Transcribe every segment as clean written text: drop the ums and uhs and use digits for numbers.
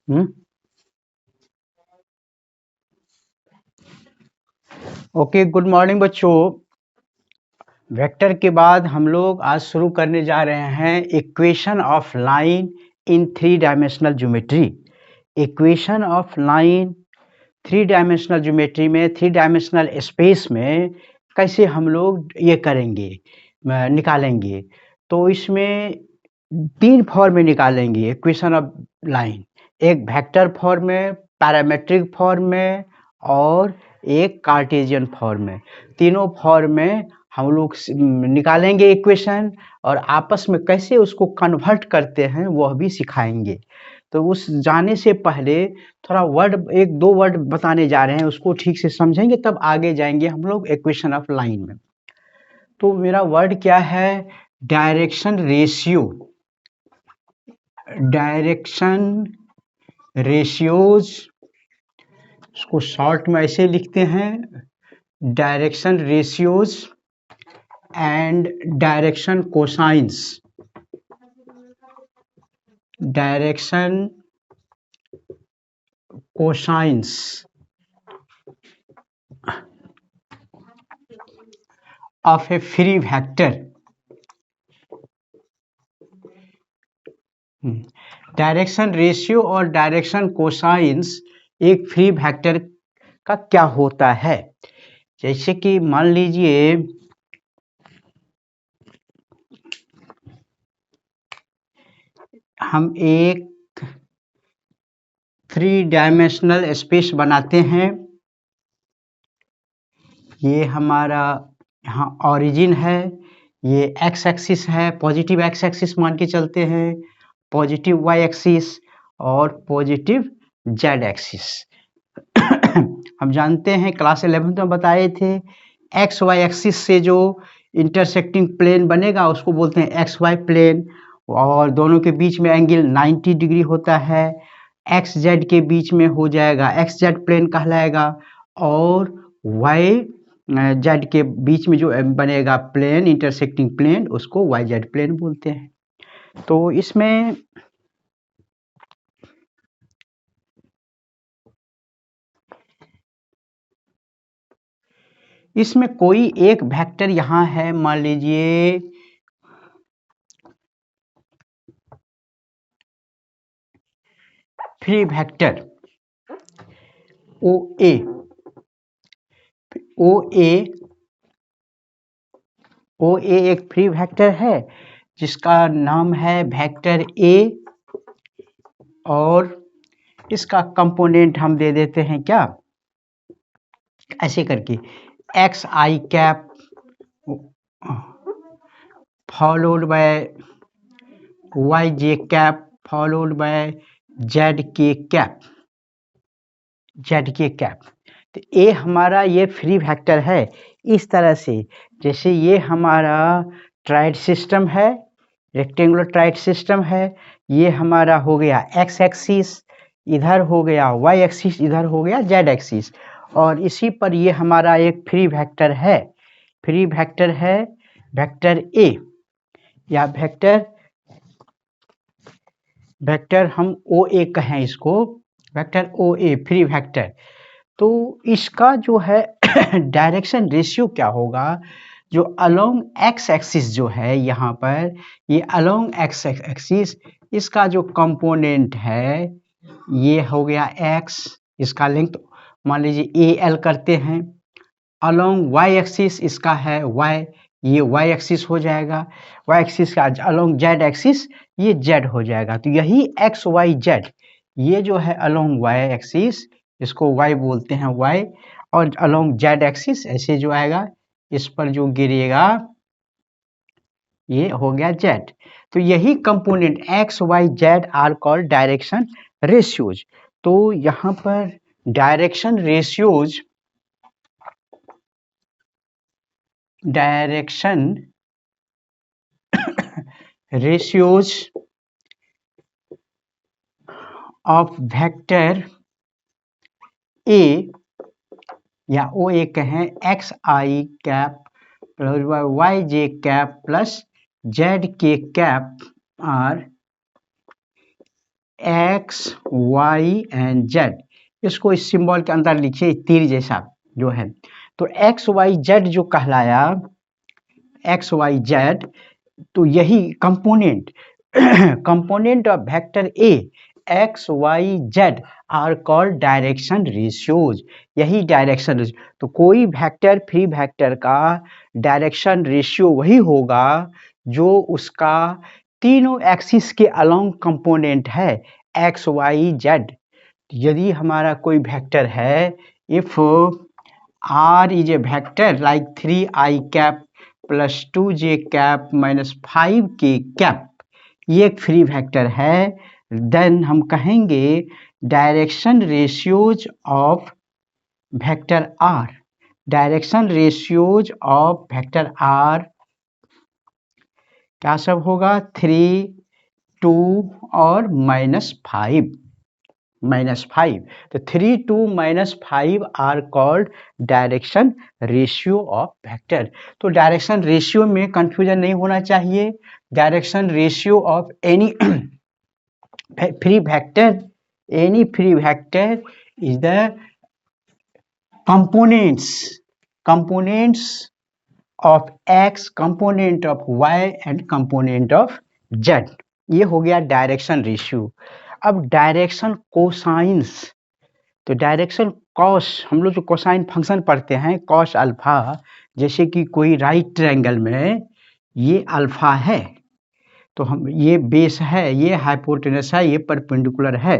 हम्म। Okay, good morning बच्चों। Vector के बाद हम लोग आज शुरू करने जा रहे हैं equation of line in three dimensional geometry. Equation of line three dimensional geometry में, थ्री डायमेंशनल स्पेस में कैसे हम लोग ये करेंगे, निकालेंगे। तो इसमें तीन फॉर्म में निकालेंगे इक्वेशन ऑफ लाइन। एक वेक्टर फॉर्म में, पैरामेट्रिक फॉर्म में और एक कार्टेशियन फॉर्म में। तीनों फॉर्म में हम लोग निकालेंगे इक्वेशन, और आपस में कैसे उसको कन्वर्ट करते हैं वह भी सिखाएंगे। तो उस जाने से पहले थोड़ा वर्ड, एक दो वर्ड बताने जा रहे हैं, उसको ठीक से समझेंगे तब आगे जाएंगे हम लोग इक्वेशन ऑफ लाइन में। तो मेरा वर्ड क्या है? Direction ratio. डायरेक्शन रेशियोज, इसको शॉर्ट में ऐसे लिखते हैं, direction ratios and direction cosines. Direction cosines of A free vector. Direction ratio और डायरेक्शन कोसाइंस एक फ्री वेक्टर का क्या होता है? जैसे कि मान लीजिए हम एक थ्री डायमेंशनल स्पेस बनाते हैं। ये हमारा यहाँ ऑरिजिन है, ये एक्स एक्सिस है, पॉजिटिव एक्स एक्सिस मान के चलते हैं, पॉजिटिव वाई एक्सिस और पॉजिटिव जेड एक्सिस। हम जानते हैं, क्लास 11th में बताए थे, एक्स वाई एक्सिस से जो इंटरसेक्टिंग प्लेन बनेगा उसको बोलते हैं एक्स वाई प्लेन, और दोनों के बीच में एंगल 90 डिग्री होता है। एक्स जेड के बीच में हो जाएगा एक्स जेड प्लेन कहलाएगा, और वाई जेड के बीच में जो बनेगा प्लेन, इंटरसेक्टिंग प्लेन, उसको वाई जेड प्लेन बोलते हैं। तो इसमें कोई एक वेक्टर यहाँ है, मान लीजिए फ्री वेक्टर ओ ए। ओ ए एक फ्री वेक्टर है जिसका नाम है वेक्टर ए, और इसका कंपोनेंट हम दे देते हैं क्या, ऐसे करके X I cap followed by Y J cap followed by Z के कैप। जेड के कैप। तो ए हमारा ये फ्री वेक्टर है इस तरह से, जैसे ये हमारा ट्राइड सिस्टम है, रेक्टेंगुलर ट्राइड सिस्टम है। ये हमारा हो गया एक्स एक्सिस, इधर हो गया वाई एक्सिस, इधर हो गया जेड एक्सिस, और इसी पर ये हमारा एक फ्री वेक्टर है। फ्री वेक्टर है वेक्टर ए, या वेक्टर हम ओ ए कहें इसको, वेक्टर ओ ए फ्री वेक्टर। तो इसका जो है डायरेक्शन रेशियो क्या होगा, जो अलोंग एक्स एक्सिस जो है यहाँ पर, ये अलोंग एक्स एक्सिस, इसका जो कंपोनेंट है ये हो गया एक्स, इसका लेंथ मान लीजिए ए एल करते हैं। अलोंग वाई एक्सिस इसका है वाई, ये वाई एक्सिस हो जाएगा। वाई एक्सिस का अलोंग जेड एक्सिस ये जेड हो जाएगा। तो यही एक्स वाई जेड, ये जो है अलोंग वाई एक्सिस, इसको वाई बोलते हैं वाई, और अलोंग जेड एक्सिस ऐसे जो आएगा, इस पर जो गिरेगा ये हो गया जेड। तो यही component x Y z are called direction ratios. तो यहाँ पर direction ratios, direction ratios of vector A, या ओ ए कहें, एक्स आई कैप प्लस वाई जे कैप प्लस जेड के cap are x y and z, इसको इस सिंबल के अंदर लिखिए तीर जैसा जो है। तो एक्स वाई जेड जो कहलाया, एक्स वाई जेड, तो यही component component of vector A x Y z are called direction ratios. यही डायरेक्शन, तो कोई वेक्टर फ्री वेक्टर का डायरेक्शन रेशियो वही होगा जो उसका तीनों एक्सिस के अलोंग कंपोनेंट है एक्स वाई जेड। यदि हमारा कोई वेक्टर है, if R is a vector like 3i cap plus 2j cap minus 5k cap, ये एक फ्री वेक्टर है, देन हम कहेंगे direction ratios of vector are, direction ratios of vector R क्या सब होगा, 3, 2 और -5, -5। तो 3, 2, -5 are called direction ratio of vector. तो डायरेक्शन रेशियो में कंफ्यूजन नहीं होना चाहिए। Direction ratio of any free vector, any free vector is the components of x, component of y and component of z। ये हो गया डायरेक्शन रेशियो। अब direction cosines, तो डायरेक्शन कॉस, हम लोग जो कोसाइन फंक्शन पढ़ते हैं कॉस अल्फा, जैसे कि कोई राइट ट्रायंगल में ये अल्फा है, तो हम ये बेस है, ये हाइपोटेनस है, ये परपेंडिकुलर है,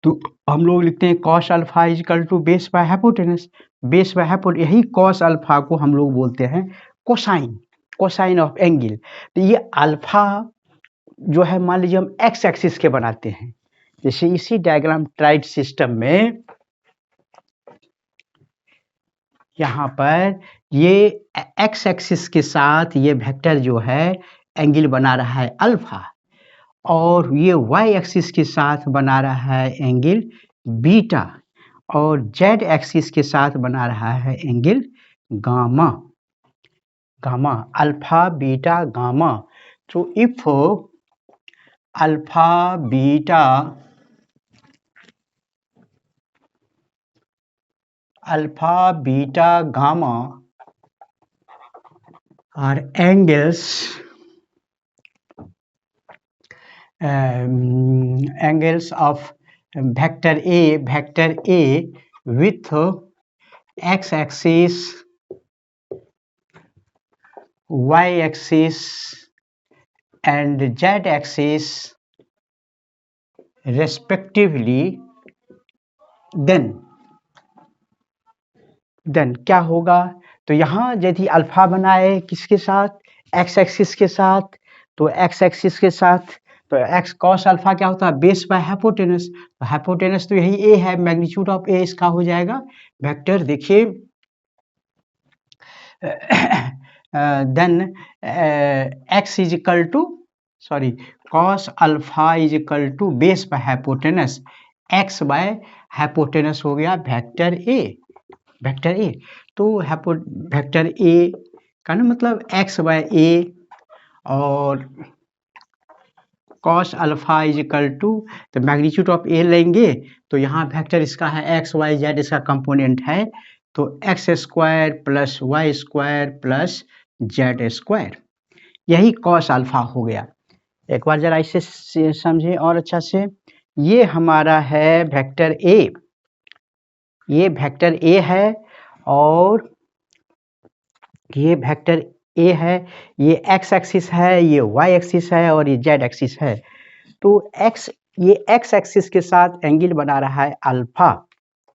तो हम लोग लिखते हैं cos alpha is equal to base by hypotenuse. Base by hypotenuse, यही कॉस अल्फा को हम लोग बोलते हैं कोसाइन, कोसाइन ऑफ एंगल। तो ये अल्फा जो है, मान लीजिए हम एक्स एक्सिस के बनाते हैं, जैसे इसी डायग्राम ट्राइड सिस्टम में यहाँ पर ये एक्स एक्सिस के साथ ये वेक्टर जो है एंगल बना रहा है अल्फा, और ये वाई एक्सिस के साथ बना रहा है एंगल बीटा, और जेड एक्सिस के साथ बना रहा है angle gamma, gamma, alpha beta gamma. तो if alpha beta gamma are angles of vector A with x axis, y axis and z axis respectively, then क्या होगा, तो यहाँ यदि अल्फा बनाए किसके साथ, एक्स एक्सिस के साथ, तो एक्स एक्सिस के साथ, तो एक्स कॉस अल्फा क्या होता है, बेस बाय हाइपोटेनस। तो हाइपोटेनस तो यही ए है, मैग्नीट्यूड ऑफ ए इसका हो जाएगा वेक्टर। देखिए then x is equal to, sorry, cos alpha is equal to base by hypotenuse, x by hypotenuse हो गया वेक्टर ए, वेक्टर ए। तो वेक्टर ए का ना मतलब एक्स बाय ए, और cos alpha is equal to, तो magnitude of A लेंगे, तो यहाँ वेक्टर इसका है एक्स वाई जेड, इसका कंपोनेंट है, तो x square plus Y square plus Z square, यही कॉस अल्फा हो गया। एक बार जरा इसे समझें और अच्छा से। ये हमारा है वेक्टर ए, ये वेक्टर ए है, और ये वेक्टर ए है, ये एक्स एक्सिस है, ये वाई एक्सिस है, और ये जेड एक्सिस है। तो ये एक्स एक्सिस के साथ एंगल बना रहा है अल्फा,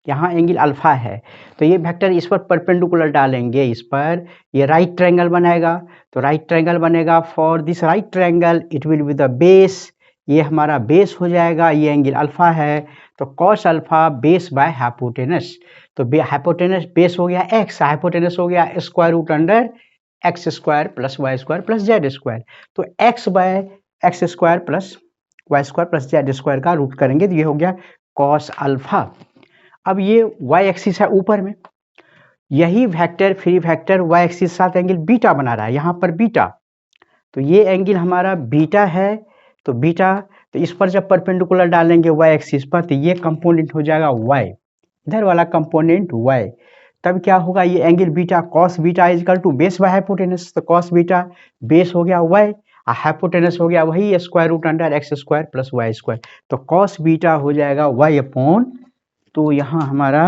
यहाँ एंगल अल्फा है, तो ये वेक्टर इस पर परपेंडिकुलर डालेंगे, इस पर ये राइट ट्रायंगल बनाएगा, तो राइट ट्रायंगल बनेगा, for this right triangle it will be the base, ये हमारा बेस हो जाएगा, ये एंगल अल्फा है, तो cos alpha base by hypotenuse, तो हाइपोटेनस बेस हो गया एक्स, हाइपोटेनस हो गया square root under x square plus Y square plus Z square, तो X by x square plus Y square plus Z square का root करेंगे, तो ये हो गया कॉस अल्फा। अब ये वाई एक्सिस है ऊपर में, यही vector free vector y axis साथ एंगल बीटा बना रहा है, यहाँ पर बीटा, तो ये एंगल हमारा बीटा है, तो बीटा, तो इस पर जब परपेंडिकुलर डालेंगे y एक्सिस पर तो ये कंपोनेंट हो जाएगा y, इधर वाला कंपोनेंट y। तब क्या होगा, ये angle beta cos beta is equal to base by hypotenuse, तो कॉस बीटा बेस हो गया y और हाइपोटेनस हो गया वही square root under x square plus Y square, तो कॉस बीटा हो जाएगा y अपॉन, तो यहाँ हमारा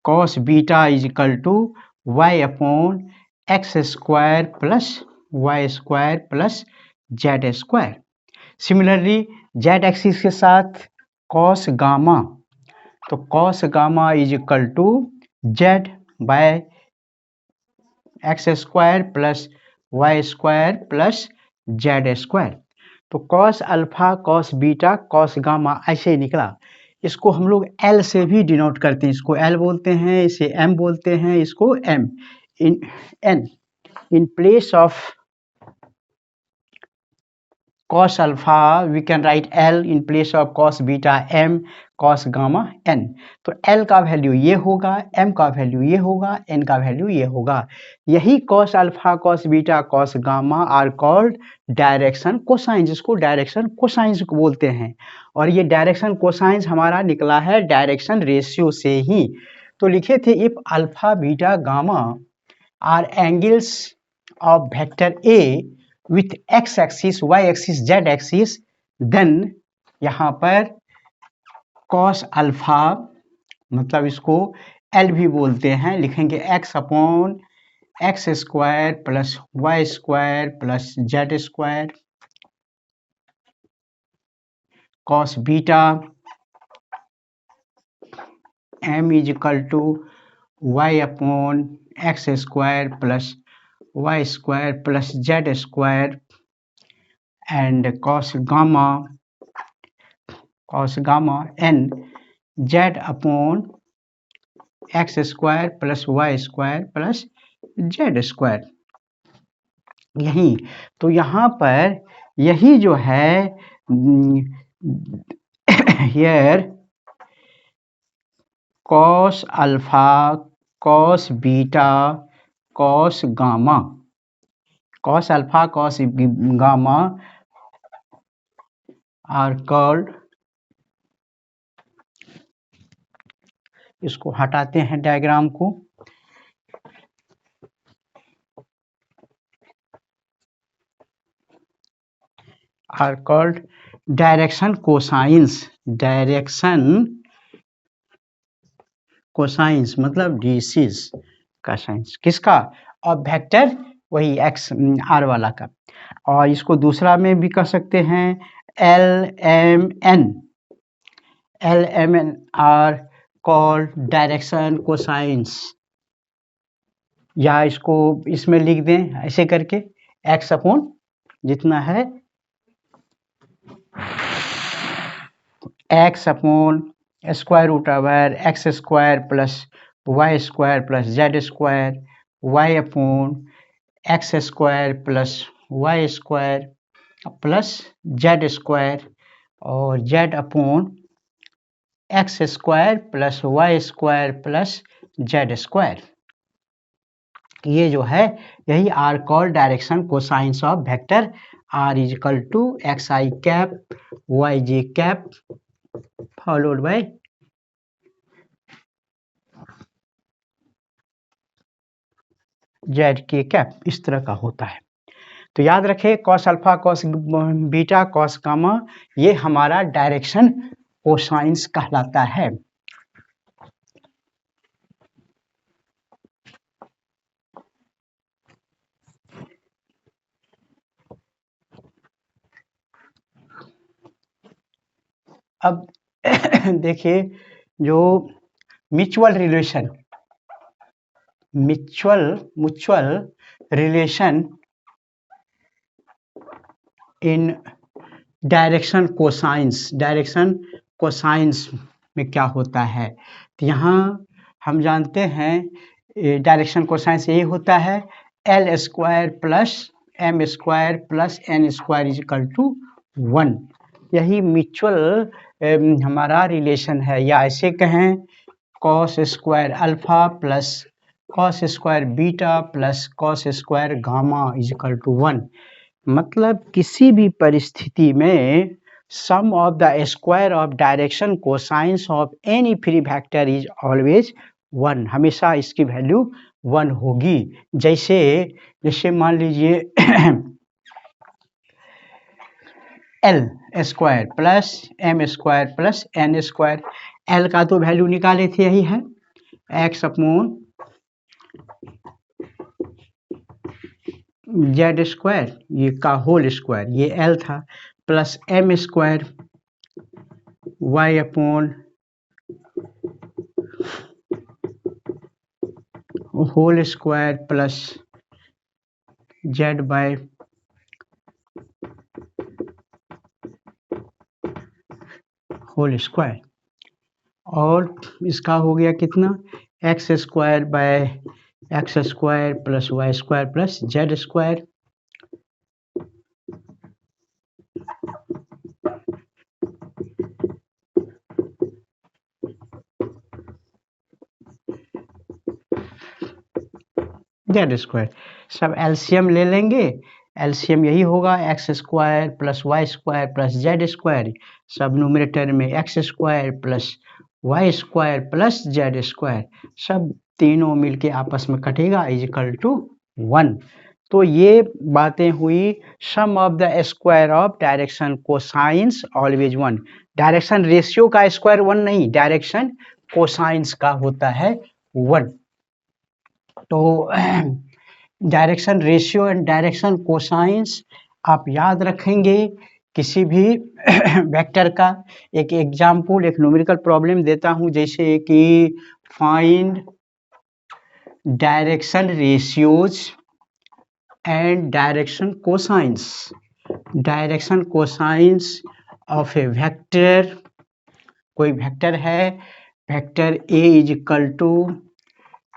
cos beta is equal to y upon x square plus Y square plus Z square. Similarly z axis के साथ कॉस गामा, तो cos gamma is equal to Z by x square plus Y square plus Z square. तो cos alpha cos beta cos gamma ऐसे निकला। इसको हम लोग L से भी डिनोट करते हैं, इसको एल बोलते हैं, इसे एम बोलते हैं, इसको m. In n in place of cos alpha we can write L in place of cos beta m cos gamma n। तो L का वैल्यू ये होगा, M का वैल्यू ये होगा, N का वैल्यू ये होगा। यही cos alpha cos beta cos gamma are called direction cosines, इसको डायरेक्शन कोसाइंस बोलते हैं। और ये डायरेक्शन कोसाइंस हमारा निकला है डायरेक्शन रेशियो से ही। तो लिखे थे if alpha beta gamma are angles of vector A with x axis, y axis, z axis, then यहाँ पर cos अल्फा मतलब इसको L भी बोलते हैं, लिखेंगे x upon x square plus Y square plus Z square, cos beta m is equal to y upon x square plus y square plus z square and cos gamma n z upon x square plus y square plus z square। यही तो यहाँ पर यही जो है here cos alpha cos beta cos gamma, cos alpha cos gamma are called, इसको हटाते हैं डायग्राम को, are called direction cosines, direction cosines मतलब डीसीज का साइंस किसका, और वेक्टर वही एक्स आर वाला का। और इसको दूसरा में भी कह सकते हैं l m n are called direction cosines, या इसको इसमें लिख दें ऐसे करके एक्स अपॉन जितना है X upon square root over X square plus Y square plus Z square, Y upon x square plus Y square plus Z square, और Z upon x square plus Y square plus Z square. ये जो है यही are called direction cosines of vector R is equal to X I cap Y J cap followed by Z के cap, इस तरह का होता है। तो याद रखें cos alpha cos beta cos gamma ये हमारा डायरेक्शन कोसाइंस कहलाता है। अब देखिए जो mutual relation in direction cosines में क्या होता है, तो यहाँ हम जानते हैं डायरेक्शन कोसाइंस यही होता है L square plus M square plus N square is equal to 1, यही म्यूचुअल हमारा रिलेशन है। या ऐसे कहें cos square alpha plus cos square beta plus cos square gamma is equal to 1। मतलब किसी भी परिस्थिति में sum of the square of direction cosines of any free vector is always 1। हमेशा इसकी वैल्यू 1 होगी। जैसे मान लीजिए L square plus M square plus N square. L का तो वैल्यू निकाले थे, यही है एक्स अपॉन जेड स्क्वायर, ये का होल स्क्वायर, ये एल था, plus M square Y upon whole square plus z by whole square. और इसका हो गया कितना, x square by x square plus Y square plus Z square. Z square सब एलसीएम ले लेंगे, एलसीएम यही होगा x square plus Y square plus Z square, सब न्यूमरेटर में x square plus Y square plus Z square, सब तीनों मिलके आपस में कटेगा इज इक्वल टू 1। तो ये बातें हुई sum of the square of direction cosines always 1। Direction ratio का स्क्वायर 1 नहीं, डायरेक्शन कोसाइंस का होता है 1। तो direction ratio and direction cosines आप याद रखेंगे किसी भी वेक्टर का। एक एग्जाम्पल, एक न्यूमेरिकल प्रॉब्लम देता हूं, जैसे कि find direction ratios and direction cosines. Direction cosines of a vector, कोई वेक्टर है, vector A is equal to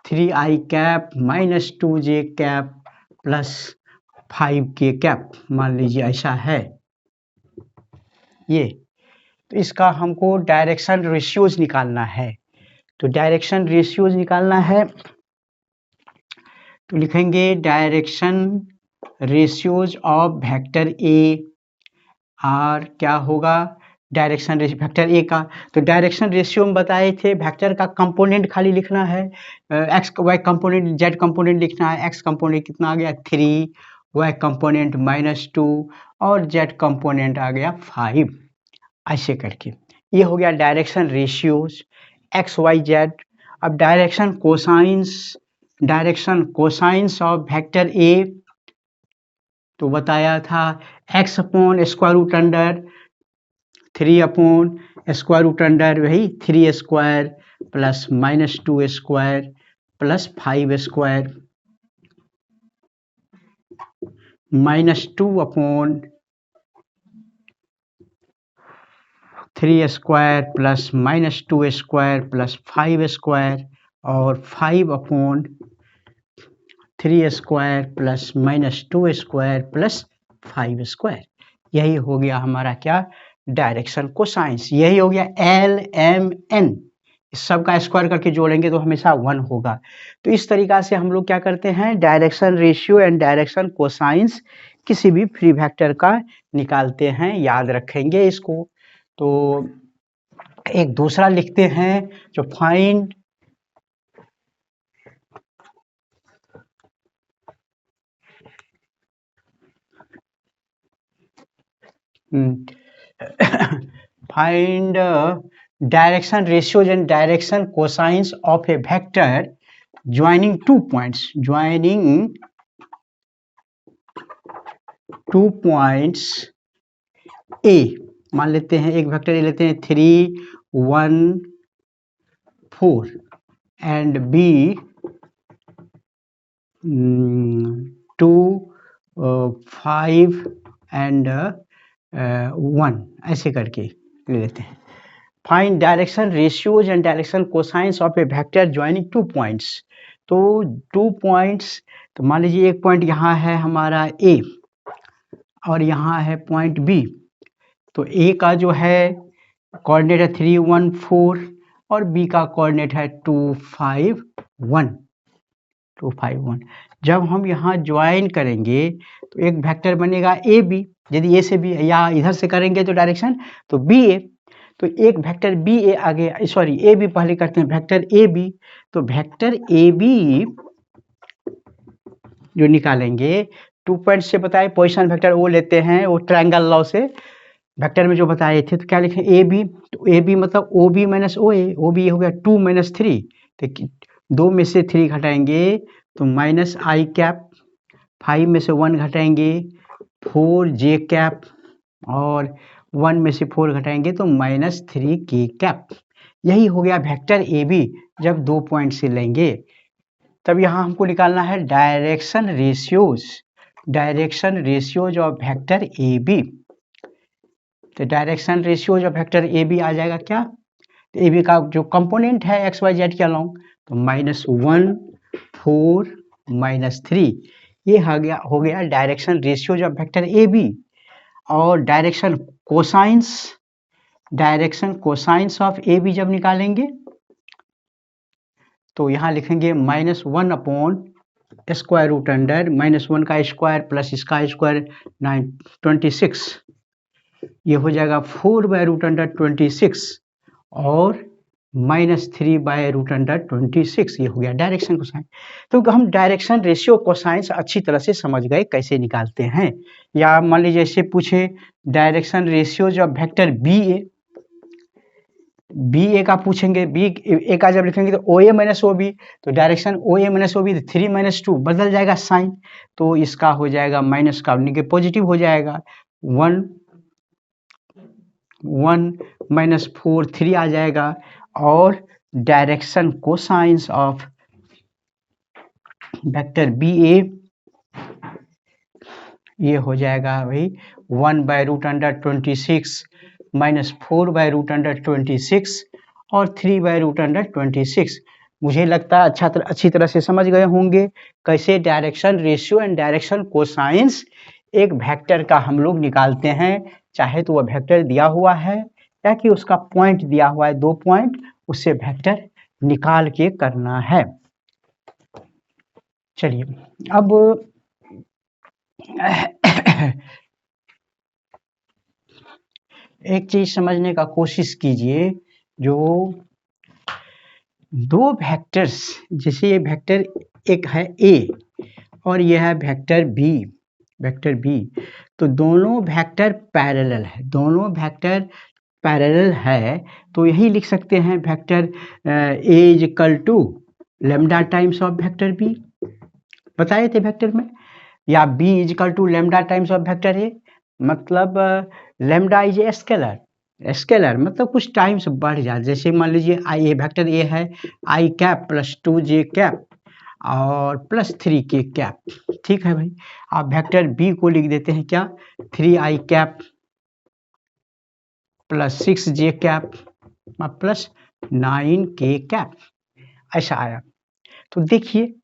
3i cap minus 2j cap plus 5k cap, मान लीजिए ऐसा है ये। तो इसका हमको डायरेक्शन रेशियोज निकालना है। तो डायरेक्शन रेशियोज निकालना है तो लिखेंगे डायरेक्शन रेशियोज ऑफ वेक्टर ए और क्या होगा डायरेक्शन रेशियो वेक्टर ए का। तो डायरेक्शन रेशियो में बताए थे वेक्टर का कंपोनेंट खाली लिखना है, x y component z component लिखना है। एक्स कंपोनेंट कितना आ गया 3, वाई कंपोनेंट -2 और जेड कंपोनेंट आ गया 5, ऐसे करके ये हो गया direction ratios X Y Z. अब direction cosines of vector A तो बताया था X upon square root under 3 upon square root under वही 3 square plus -2 square plus 5 square -2 upon 3 square plus -2 square plus 5 square और 5 upon 3 square plus -2 square plus 5 square. यही हो गया हमारा क्या डायरेक्शन कोसाइंस। यही हो गया एल एम एन, सबका स्क्वायर करके जोड़ेंगे तो हमेशा 1 होगा। तो इस तरीका से हम लोग क्या करते हैं direction ratio and direction cosines किसी भी फ्री वेक्टर का निकालते हैं, याद रखेंगे इसको। तो एक दूसरा लिखते हैं जो find find direction ratios and direction cosines of a vector joining 2 points, A। मान लेते हैं एक वेक्टर लेते हैं 3, 1, 4 एंड B 2, 5 एंड 1, ऐसे करके ले लेते हैं। Find direction ratios and direction cosines of a vector joining 2 points. तो 2 पॉइंट्स, तो मान लीजिए एक पॉइंट यहाँ है हमारा A और यहाँ है पॉइंट B। तो A का जो है कोऑर्डिनेट है 3, 1, 4 और B का कोऑर्डिनेट है 2, 5, 1। 251। जब हम यहाँ ज्वाइन करेंगे तो एक वेक्टर बनेगा ए बी, यदि ए से बी या इधर से करेंगे तो डायरेक्शन तो बी ए, तो एक वेक्टर बी ए आगे, सॉरी ए बी पहले करते हैं, वेक्टर ए बी। तो वेक्टर ए बी जो निकालेंगे 2 पॉइंट से बताए पोजीशन वेक्टर वो लेते हैं, वो ट्रायंगल लॉ से वेक्टर में जो बताए थे, तो क्या लिखें ए बी, तो ए बी मतलब ओ बी माइनस ओ ए, ओ बी हो गया 2 माइनस 3, तो 2 में से 3 घटाएंगे तो माइनस आई कैप, 5 में से 1 घटाएंगे 4 जे कैप, और 1 में से 4 घटाएंगे तो माइनस 3 के कैप। यही हो गया वेक्टर ए बी जब 2 पॉइंट से लेंगे। तब यहाँ हमको निकालना है direction ratios, direction ratios of vector A B. तो direction ratios of vector A B आ जाएगा क्या, तो ए बी का जो कंपोनेंट है एक्स वाई जेड के अलोंग, तो -1 4 -3, ये हो गया direction ratios of vector A B. और direction cosines of A B जब निकालेंगे तो यहाँ लिखेंगे -1 अपॉन स्क्वायर रूट अंडर -1 का स्क्वायर प्लस इसका स्क्वायर 26, ये हो जाएगा 4 बाय रूट अंडर 26 और -3 बाय रूट अंडर 26, ये हो गया डायरेक्शन कोसाइन। तो हम डायरेक्शन रेशियो कोसाइंस अच्छी तरह से समझ गए कैसे निकालते हैं। या मान लीजिए ऐसे पूछे direction ratios of vector B A का पूछेंगे, बी ए का जब लिखेंगे तो O A minus O B, तो direction O A minus O B 3 minus 2 बदल जाएगा साइन, तो इसका हो जाएगा माइनस का निगेटिव पॉजिटिव हो जाएगा, 1 माइनस 4 3 आ जाएगा। और direction cosines of vector B A ये हो जाएगा भाई 1 by root under 26 -4 by root under 26 और 3 बाय रूट अंडर 26। मुझे लगता है अच्छी तरह से समझ गए होंगे कैसे direction ratio and direction cosines एक वेक्टर का हम लोग निकालते हैं, चाहे तो वह वेक्टर दिया हुआ है या कि उसका पॉइंट दिया हुआ है 2 पॉइंट, उससे वेक्टर निकाल के करना है। चलिए अब एक चीज समझने का कोशिश कीजिए, जो दो वेक्टर्स, जैसे ये वेक्टर एक है ए और यह है वेक्टर बी, तो दोनों वेक्टर पैरेलल है, दोनों वेक्टर पैरेलल है, तो यही लिख सकते हैं vector A is equal to lambda times of vector B, बताए थे वेक्टर में, या B is equal to lambda times of vector A, मतलब लेमडा इज ए स्केलर मतलब कुछ टाइम्स बढ़ जाए। जैसे मान लीजिए आई ए वेक्टर ए है आई कैप प्लस 2 जे कैप और प्लस 3 के कैप, ठीक है भाई। आप वेक्टर बी को लिख देते हैं क्या, 3 आई cap plus 6 j cap plus 9 k cap, ऐसा आया। तो देखिए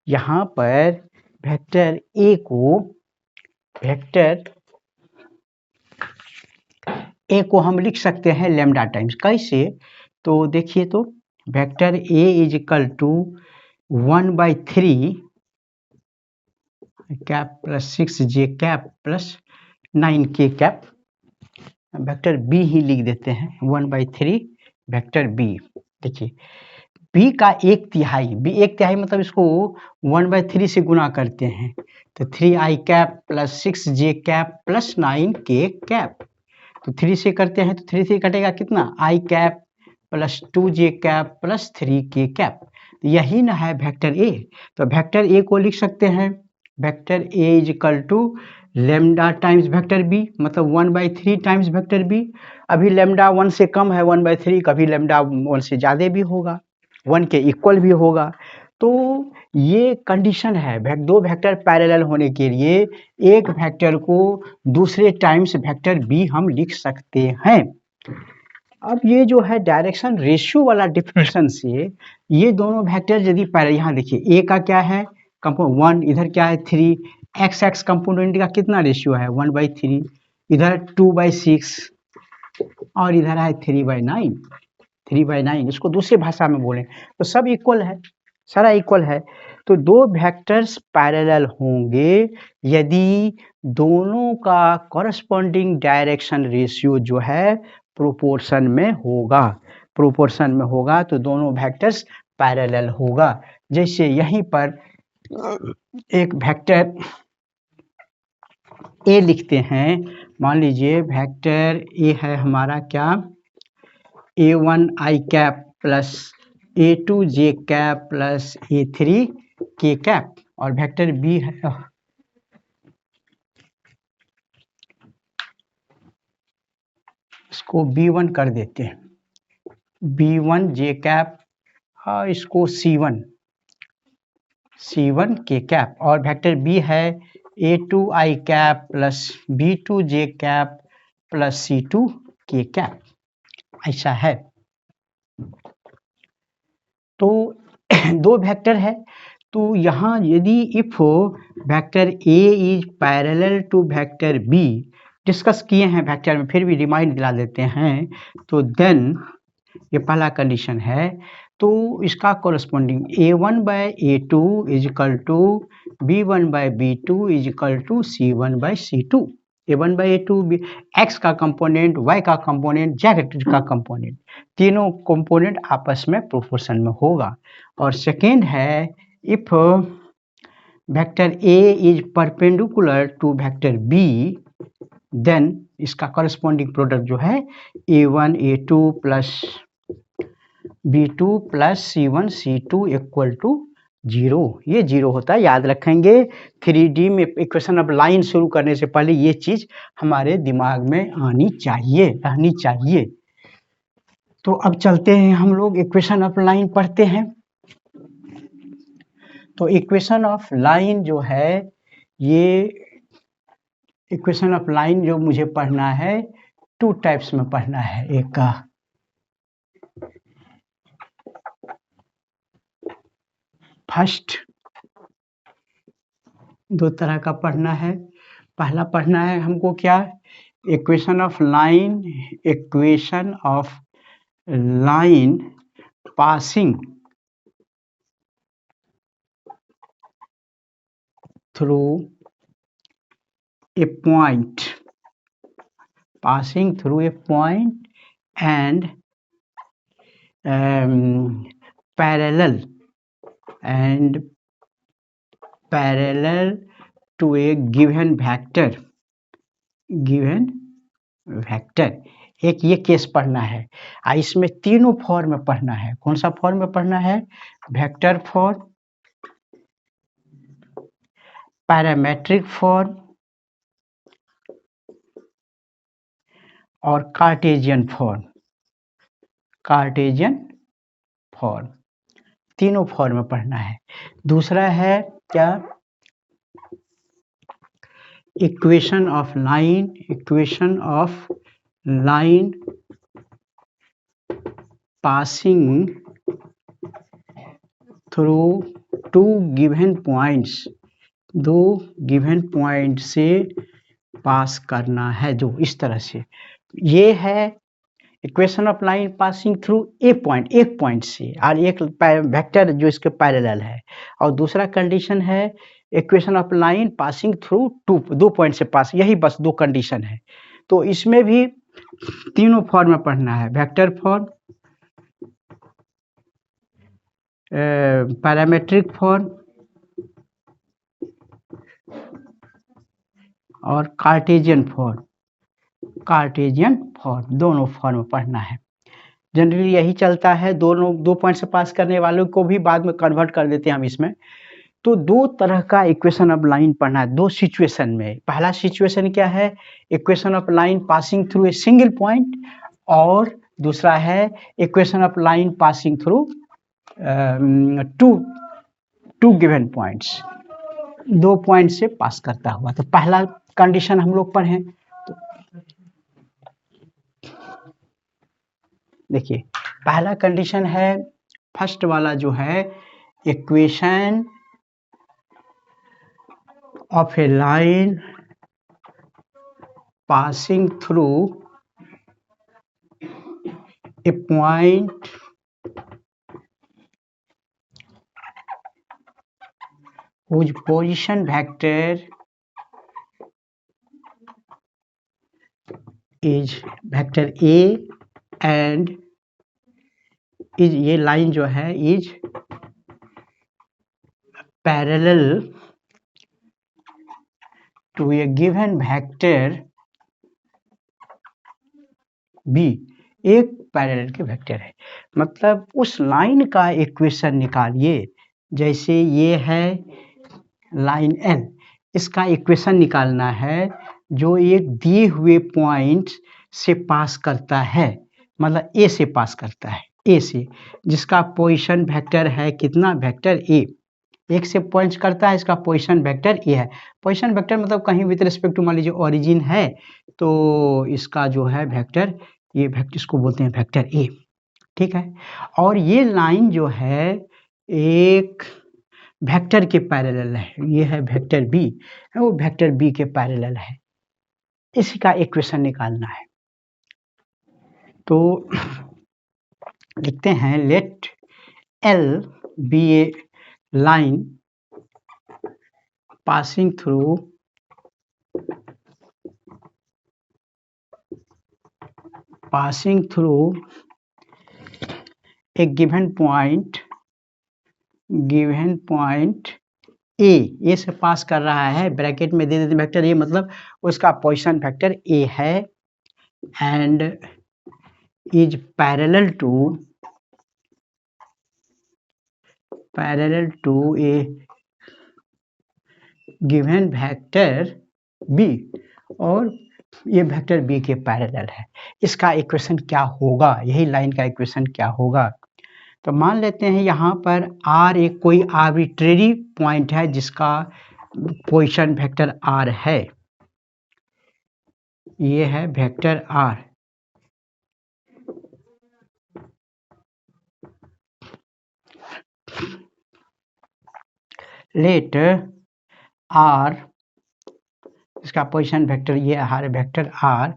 यहाँ पर वेक्टर ए को हम लिख सकते हैं लेमडा टाइम्स, कैसे, तो देखिए तो vector A is equal to 1/3 cap plus 6 j cap plus 9 k cap, vector B ही लिख देते हैं 1/3 वेक्टर बी। देखिए बी का 1/3 मतलब इसको 1/3 से गुना करते हैं, तो 3 आई cap plus 6 j cap plus 9 k cap, तो 3 से करते हैं तो 3 से कटेगा कितना, आई कैप प्लस 2 जे कैप प्लस 3 के कैप, यही ना है वेक्टर ए। तो वेक्टर ए को लिख सकते हैं vector A is equal to lambda times vector B, मतलब 1/3 टाइम्स वेक्टर बी। अभी लेमडा 1 से कम है 1/3, कभी लेमडा 1 से ज़्यादा भी होगा, 1 के इक्वल भी होगा। तो ये कंडीशन है दो वेक्टर पैरेलल होने के लिए, एक वेक्टर को दूसरे टाइम्स वेक्टर बी हम लिख सकते हैं। अब ये जो है डायरेक्शन रेशियो वाला डिफिनेशन से ये दोनों वेक्टर यदि पैरेलल, यहाँ देखिए ए का क्या है कंपोनेंट 1, इधर क्या है 3, एक्स कंपोनेंट का कितना रेशियो है 1/3, इधर 2/6 और इधर है 3/9, इसको दूसरी भाषा में बोलें तो सब इक्वल है, सारा इक्वल है। तो दो वेक्टर्स पैरेलल होंगे यदि दोनों का कॉरस्पॉन्डिंग डायरेक्शन रेशियो जो है प्रोपोर्शन में होगा तो दोनों वेक्टर्स पैरेलल होगा। जैसे यहीं पर एक वेक्टर ए लिखते हैं, मान लीजिए वेक्टर ए है हमारा क्या, A1 i cap plus A2 j cap plus A3 k cap, और वेक्टर बी है, इसको B1 कर देते हैं, B1 j कैप, हाँ इसको C1 k कैप, और वेक्टर बी है A2 i cap plus B2 j cap plus C2 k cap, ऐसा है। तो दो वेक्टर है, तो यहाँ यदि if vector A is parallel to vector B, discuss किए हैं वेक्टर में, फिर भी रिमाइंड दिला देते हैं, तो देन ये पहला कंडीशन है, तो इसका corresponding A1 by A2 is equal to B1 by B2 is equal to C1 by C2। A1 by A2 x का कंपोनेंट, y का कंपोनेंट, z का कंपोनेंट, तीनों कंपोनेंट आपस में प्रोपोर्शन में होगा। और सेकेंड है if vector A is perpendicular to vector B, then इसका कॉरस्पॉन्डिंग प्रोडक्ट जो है A1 A2 plus B2 plus C1 C2 equal to 0, ये 0 होता है, याद रखेंगे। 3D में इक्वेशन ऑफ लाइन शुरू करने से पहले ये चीज हमारे दिमाग में आनी चाहिए, रहनी चाहिए। तो अब चलते हैं हम लोग इक्वेशन ऑफ लाइन पढ़ते हैं। तो इक्वेशन ऑफ लाइन जो है, ये इक्वेशन ऑफ लाइन जो मुझे पढ़ना है, टू टाइप्स में पढ़ना है। एक का फर्स्ट, दो तरह का पढ़ना है। पहला पढ़ना है हमको क्या, equation of line, equation of line passing through a point, passing through a point and parallel to a given vector, एक ये केस पढ़ना है। इसमें तीनों फॉर्म में पढ़ना है। कौन सा फॉर्म में पढ़ना है, वेक्टर फॉर्म, पैरामेट्रिक फॉर्म और कार्टेशियन फॉर्म, तीनों फॉर्म में पढ़ना है। दूसरा है क्या, equation of line passing through two given points, दो गिवन पॉइंट से पास करना है, जो इस तरह से। ये है equation of line passing through एक पॉइंट से, और एक वेक्टर जो इसके पैरेलल है। और दूसरा कंडीशन है equation of line passing through दो पॉइंट से पास, यही बस दो कंडीशन है। तो इसमें भी तीनों फॉर्म में पढ़ना है, वेक्टर फॉर्म, पैरामेट्रिक फॉर्म और कार्टेशियन फॉर्म, दोनों फॉर्म पढ़ना है। जनरली यही चलता है, दो पॉइंट से पास करने वालों को भी बाद में कन्वर्ट कर देते हैं हम इसमें। तो दो तरह का इक्वेशन ऑफ लाइन पढ़ना है, दो सिचुएशन में। पहला सिचुएशन क्या है, equation of line passing through a single point, और दूसरा है equation of line passing through two given points, दो पॉइंट से पास करता हुआ। तो पहला कंडीशन हम लोग पढ़ें, तो देखिए पहला कंडीशन है, फर्स्ट वाला जो है, equation of A line passing through a point whose position vector is vector A and is, ये लाइन जो है is parallel to a given vector B, एक पैरेलल के वेक्टर है, मतलब उस लाइन का इक्वेशन निकालिए। जैसे ये है लाइन L, इसका इक्वेशन निकालना है जो एक दिए हुए पॉइंट से पास करता है, मतलब A से पास करता है, A से, जिसका पोजीशन वेक्टर है कितना, वेक्टर A, एक से पॉइंट करता है, इसका पोजीशन वेक्टर ए है। पोजीशन वेक्टर मतलब कहीं विद रिस्पेक्ट टू मान लीजिए ओरिजिन है तो इसका जो है वेक्टर, ये वेक्टर इसको बोलते हैं वेक्टर ए, ठीक है। और ये लाइन जो है एक वेक्टर के पैरेलल है, ये है वेक्टर बी, वो वेक्टर बी के पैरेलल है, इसी का इक्वेशन निकालना है। तो लिखते हैं late L B A line passing through a given point A से पास कर रहा है, ब्रैकेट में दे देते वेक्टर ए, मतलब उसका पोजीशन वेक्टर ए है and is parallel to a given vector B, और ये वेक्टर बी के पैरेलल है। इसका इक्वेशन क्या होगा, यही लाइन का इक्वेशन क्या होगा। तो मान लेते हैं यहाँ पर आर एक कोई आर्बिट्रेरी पॉइंट है जिसका पोजीशन वेक्टर आर है, ये है वेक्टर आर। लेट आर, इसका पोजीशन वेक्टर ये है vector R,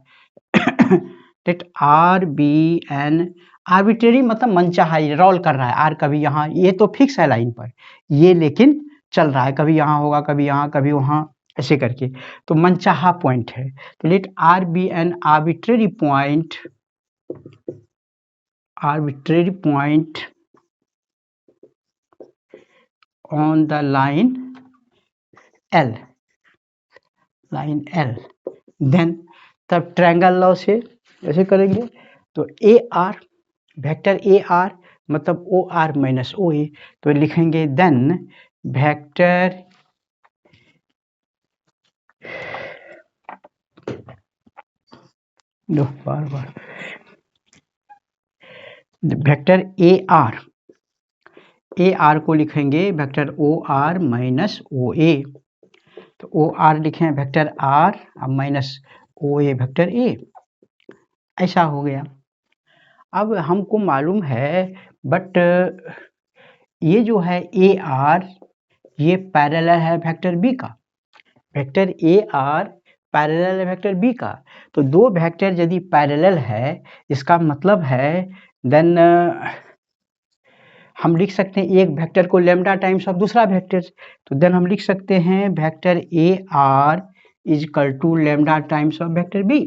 let R be an arbitrary मतलब मनचाहा, रोल कर रहा है आर, कभी यहाँ, ये तो फिक्स है लाइन पर, ये लेकिन चल रहा है, कभी यहाँ होगा, कभी यहाँ, कभी वहाँ, ऐसे करके, तो मनचाहा पॉइंट है। तो let R be an arbitrary point on the line L, then तब ट्रायंगल लॉ से ऐसे करेंगे, तो A R, vector A R मतलब O R minus O A, तो लिखेंगे then vector vector A R को लिखेंगे vector O R minus O A, तो ओ आर लिखें vector R minus O A vector A, ऐसा हो गया। अब हमको मालूम है बट ये जो है ए आर, ये पैरेलल है वेक्टर बी का, वेक्टर ए आर पैरेलल है वेक्टर बी का, तो दो वेक्टर यदि पैरेलल है इसका मतलब है देन हम लिख सकते हैं एक वेक्टर को लेमडा टाइम्स ऑफ दूसरा वेक्टर, तो देन हम लिख सकते हैं vector A R is equal to lambda times of vector B.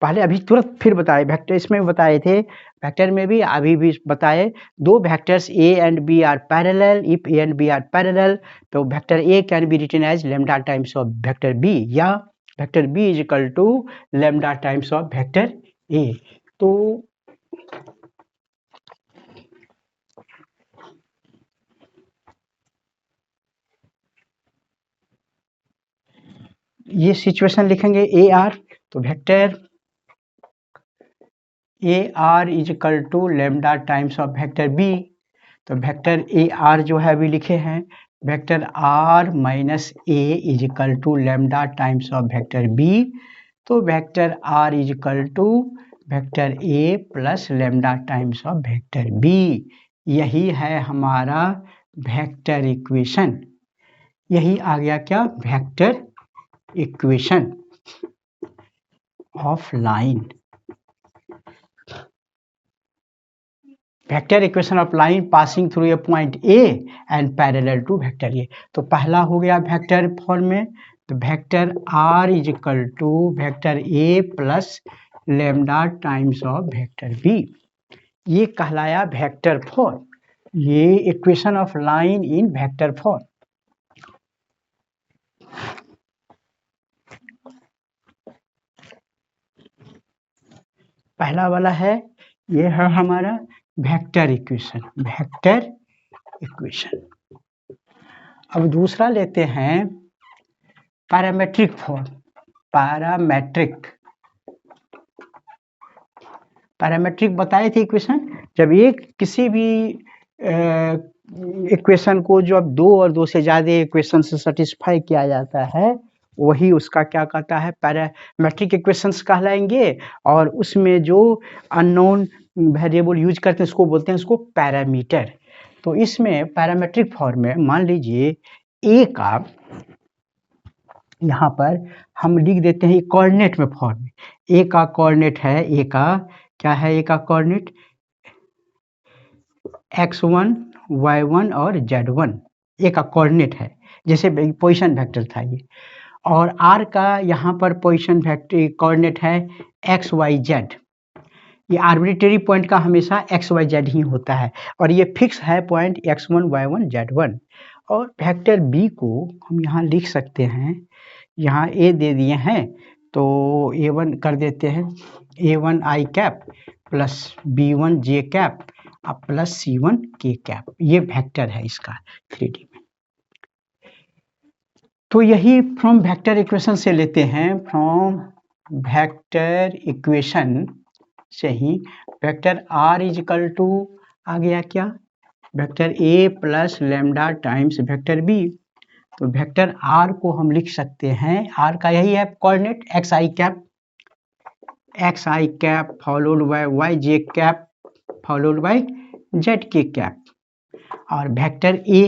पहले अभी तुरंत फिर बताए, वेक्टर इसमें बताए थे, वेक्टर में भी अभी भी बताए, दो vectors A and B are parallel, if A and B are parallel तो vector A can be written as lambda times of vector B, या vector B is equal to lambda times of vector A. तो ये situation लिखेंगे A R, तो vector A R is equal to lambda times of vector B, तो vector A R जो है अभी लिखे हैं vector R minus A is equal to lambda times of vector B, तो vector R is equal to vector A plus lambda times of vector B, यही है हमारा वेक्टर इक्वेशन, यही आ गया क्या, vector equation of line, vector equation of line passing through a point A and parallel to vector A. तो पहला हो गया वेक्टर फॉर्म में, तो vector R is equal to vector A plus lambda times of vector B, ये कहलाया vector form, ये equation of line in vector form. पहला वाला है, ये है हमारा वेक्टर इक्वेशन, वेक्टर इक्वेशन। अब दूसरा लेते हैं पैरामेट्रिक फॉर्म, पैरामेट्रिक बताए थे इक्वेशन, जब एक किसी भी इक्वेशन को जो अब दो और दो से ज़्यादा इक्वेशन से सेटिस्फाई किया जाता है, वही उसका क्या कहता है, पैरामेट्रिक इक्वेशंस कहलाएंगे। और उसमें जो अननोन वेरिएबल यूज करते हैं उसको बोलते हैं उसको पैरामीटर। तो इसमें पैरामेट्रिक फॉर्म में मान लीजिए ए का, यहाँ पर हम लिख देते हैं कोऑर्डिनेट में फॉर्म में, ए का कोऑर्डिनेट है, ए का क्या है, ए का कोऑर्डिनेट x1 y1 और z1, ए का कोऑर्डिनेट है, जैसे पोजीशन वेक्टर था ये। और r का यहाँ पर पोजीशन वेक्टर कोऑर्डिनेट है x y z, ये आर्बिट्रेरी पॉइंट का हमेशा x y z ही होता है, और ये फिक्स है पॉइंट x1 y1 z1। और वेक्टर b को हम यहाँ लिख सकते हैं, यहाँ a दे दिए हैं तो a1 कर देते हैं, a1 i cap plus b1 j cap plus c1 k cap, ये वेक्टर है इसका 3D में। तो यही फ्रॉम वेक्टर इक्वेशन से लेते हैं, फ्रॉम वेक्टर इक्वेशन से ही vector r is equal to आ गया क्या, vector a plus lambda times vector b। तो वेक्टर r को हम लिख सकते हैं, r का यही है coordinate x I cap followed by Y J cap followed by Z के कैप। और वेक्टर a,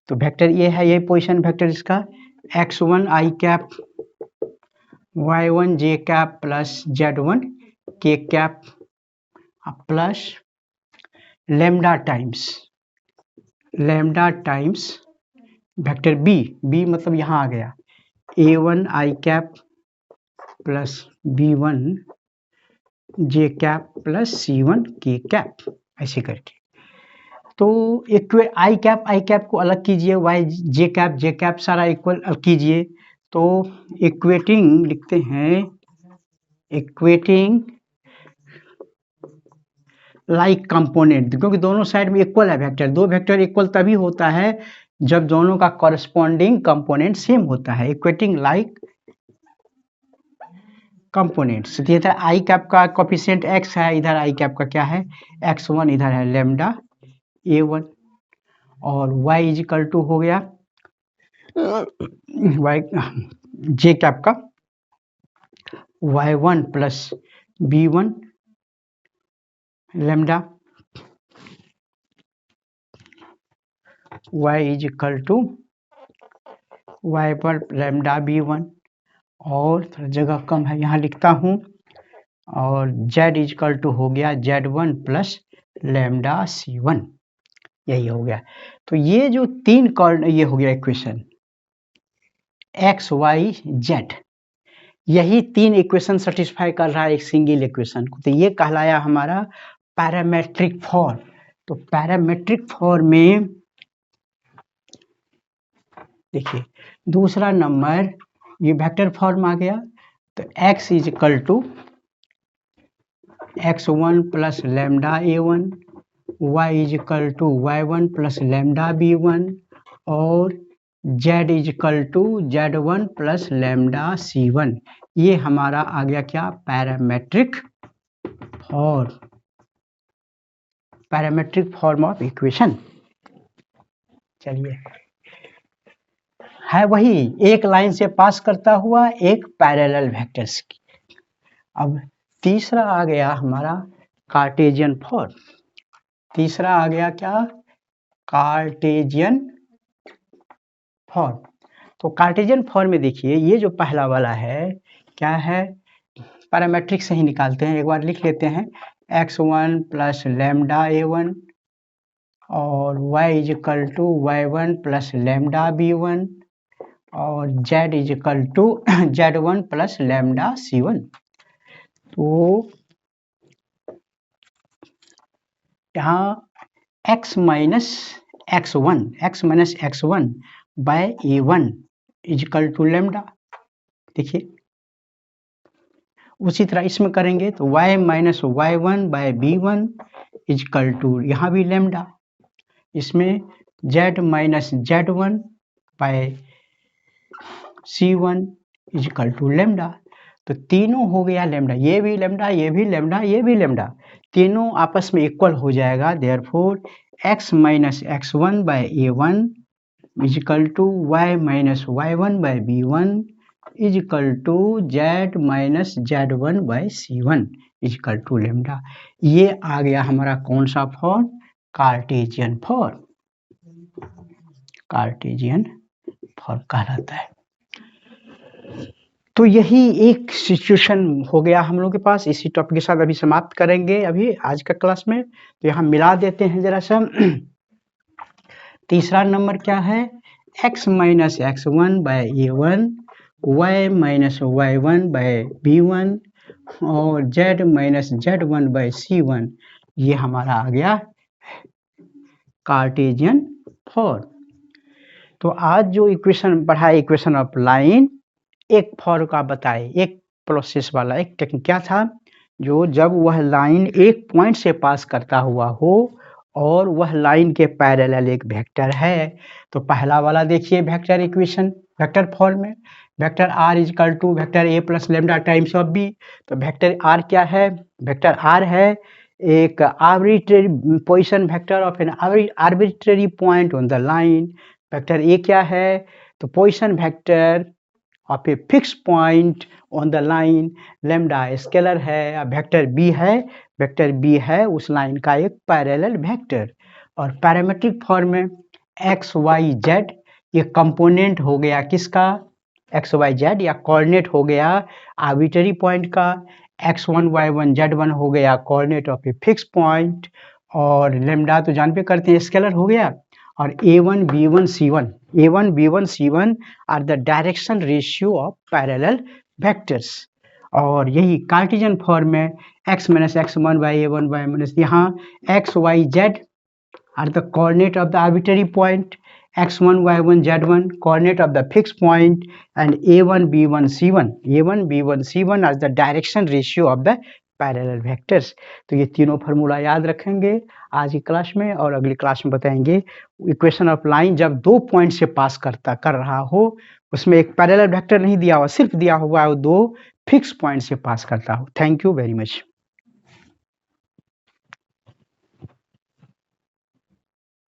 तो वेक्टर a है ये पोजीशन वेक्टर इसका, x1 i cap y1 j cap plus z1 k cap plus lambda times vector b मतलब यहाँ आ गया a1 i cap plus b1 j cap plus c1 k cap, ऐसे करके। तो आई कैप को अलग कीजिए, वाई जे कैप सारा इक्वल कीजिए, तो इक्वेटिंग लिखते हैं, इक्वेटिंग लाइक कंपोनेंट, क्योंकि दोनों साइड में इक्वल है वेक्टर, दो वेक्टर इक्वल तभी होता है जब दोनों का कॉरस्पॉन्डिंग कंपोनेंट सेम होता है, इक्वेटिंग लाइक कंपोनेंट्स। इधर आई कैप का कोफिशिएंट x है, इधर आई कैप का क्या है x1, इधर है लेमडा a1, और y इज इक्वल टू हो गया y जे कैप का y1 plus b1 lambda, y is equal to y पर लेमडा b1, और थोड़ा जगह कम है यहाँ लिखता हूँ, और z इज इक्वल टू हो गया z1 प्लस लेमडा c1, यही हो गया। तो ये जो तीन ये हो गया इक्वेशन x y z, यही तीन इक्वेशन सेटिस्फाई कर रहा है एक सिंगल इक्वेशन को, तो ये कहलाया हमारा पैरामेट्रिक फॉर्म। तो पैरामेट्रिक फॉर्म में देखिए दूसरा नंबर ये वेक्टर फॉर्म आ गया, तो x is equal to x1 plus lambda a1, y is equal to y1 plus lambda b1, और z is equal to z1 plus lambda c1, ये हमारा आ गया क्या, पैरामेट्रिक फॉर्म ऑफ इक्वेशन। चलिए, है वही एक लाइन से पास करता हुआ एक पैरेलल वेक्टर्स की। अब तीसरा आ गया हमारा कार्टेशियन फॉर्म, तीसरा आ गया क्या, कार्टेशियन फॉर्म। तो कार्टेशियन फॉर्म में देखिए ये जो पहला वाला है क्या है, पैरामेट्रिक से ही निकालते हैं, एक बार लिख लेते हैं x1 प्लस लैम्डा a1 और y is equal to y1 plus lambda b1 और z is equal to z1 plus lambda c1। तो यहाँ x minus x1 by a1 is equal to lambda. देखिए उसी तरह इसमें करेंगे तो y minus y1 by b1 is equal to यहाँ भी लैम्डा। इसमें z minus z1 by c1 is equal to lambda. तो तीनों हो गया लैम्डा, ये भी लैम्डा, ये भी लैम्डा, ये भी लैम्डा, तीनों आपस में इक्वल हो जाएगा। Therefore x minus x1 by a1 is equal to y minus y1 by b1 is equal to z minus z1 by c1 is equal to lambda. ये आ गया हमारा कौन सा form? Cartesian form. Cartesian form कहलाता है। तो यही एक सिचुएशन हो गया हम लोग के पास। इसी टॉपिक के साथ अभी समाप्त करेंगे अभी आज का क्लास में। तो यहाँ मिला देते हैं जरा सा। तीसरा नंबर क्या है? x minus x1 by a1 y minus y1 by b1 और z minus z1 by c1। ये हमारा आ गया कार्टेशियन फॉर्म। तो आज जो इक्वेशन पढ़ा, इक्वेशन ऑफ लाइन, एक फॉर्म का बताए, एक प्रोसेस वाला एक टेक्निक क्या था, जो जब वह लाइन एक पॉइंट से पास करता हुआ हो और वह लाइन के पैरेलल एक वेक्टर है। तो पहला वाला देखिए वेक्टर इक्वेशन, वेक्टर फॉर्म में vector R is equal to vector A plus lambda times of B. तो वेक्टर आर क्या है? वेक्टर आर है एक arbitrary position vector of an arbitrary point on the line. Vector A क्या है? तो position vector of a fix point on the line. Lambda scalar है। Vector B है, वेक्टर बी है उस लाइन का एक पैरेलल वेक्टर। और पैरामीट्रिक फॉर्म में एक्स वाई जेड ये कंपोनेंट हो गया किसका? एक्स वाई जेड या कोऑर्डिनेट हो गया आर्बिट्रेरी पॉइंट का। x1 y1 z1 हो गया coordinate of a fix point. और लेमडा तो जान पे करते हैं स्केलर हो गया। और a1 b1 c1 are the direction ratio of parallel vectors. और यही कार्टेशियन फॉर्म में x minus x1 by a1 by minus यहाँ x y z are the coordinate of the arbitrary point, x1 y1 z1 coordinate of the fixed point, and a1 b1 c1 as the direction ratio of the parallel vectors. तो ये तीनों formula याद रखेंगे आज की class में, और अगली क्लास में बताएंगे इक्वेशन ऑफ लाइन जब दो पॉइंट से पास कर रहा हो, उसमें एक पैरेलल वेक्टर नहीं दिया हुआ, सिर्फ दिया हुआ है दो फिक्स पॉइंट से पास करता हो। Thank you very much.